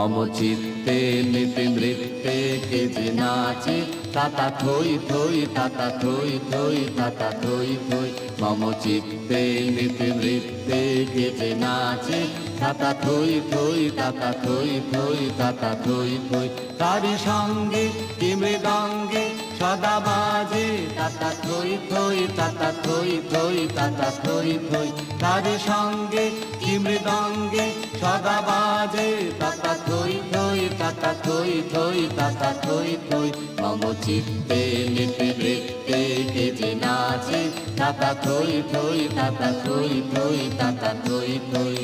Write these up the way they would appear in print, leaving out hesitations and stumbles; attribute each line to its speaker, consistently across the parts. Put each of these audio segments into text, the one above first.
Speaker 1: মম চিত্তে নিতে নৃত্যে কে যে নাচে তাতা থই থই তাতা থই থই তাতা থই থই। মম চিত্তে নিতে নৃত্যে কে যে নাচে তাতা থই থই তাতা থই থই তাতা থই থই। তারি সঙ্গে কি মৃদঙ্গে সদা বাজে তাতা থই থই তাতা থই থই তাতা থই থই। তারি সঙ্গে কি মৃদঙ্গে সদা বাজে তাতা থই থই তাতা থই থই তাতা থই থই। মম চিত্তে নিতে নৃত্যে কে যে নাচে তাতা থই থই তাতা থই থই তাতা থই থই।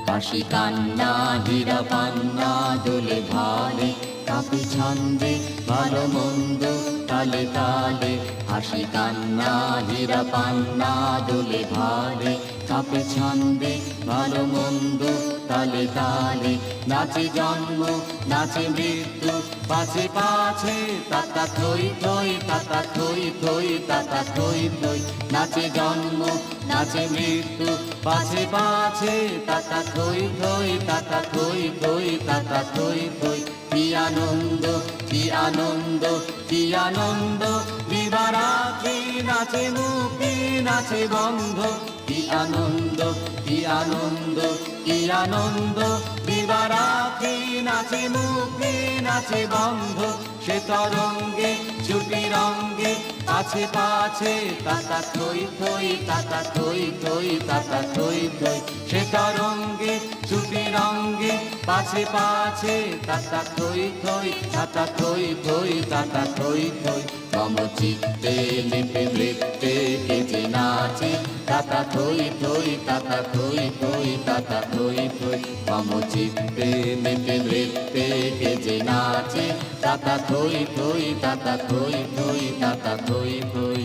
Speaker 1: হাসি কান্না হীরা পান্না দোলে ভালে কাপি ছন্দে ভালো মন্দ তালে তালে। হাসি কান্না হীরা পান্না দোলে ভালে কাপি ছন্দে ভালো মন্দ তালে তালে। নাচে জন্ম নাচে মৃত্যু পাছে পাছে তাতা থই থই তাতা থই থই তাতা থই থই। নাচে জন্ম নাচে মৃত্যু পাছে পাছে তাতা থই থই তাতা থই থই তাতা থই থই। কি আনন্দ কি আনন্দ কি আনন্দ দিবারাত্রি নাচে মুক্তি নাচে বন্ধ। কি আনন্দ কি আনন্দ কি আনন্দ দিবারাত্রি নাচে মুক্তি নাচে বন্ধ। সে তরঙ্গে ছুটি রঙ্গে পাছে পাছে তাতা থই থই তাতা থই থই তাতা থই থই। সে তরঙ্গে ছুটি রঙ্গে পাছে পাছে তাতা থই থই তাতা থই থই তাতা থই থই। মম চিত্তে নিতে নৃত্যে কে যে নাচে তাতা থই থই তাতা থই থই তাতা থই থই। মম চিত্তে নিতে নৃত্যে কে যে নাচে তাতা থই থই তাতা থই থই তাতা থই থই।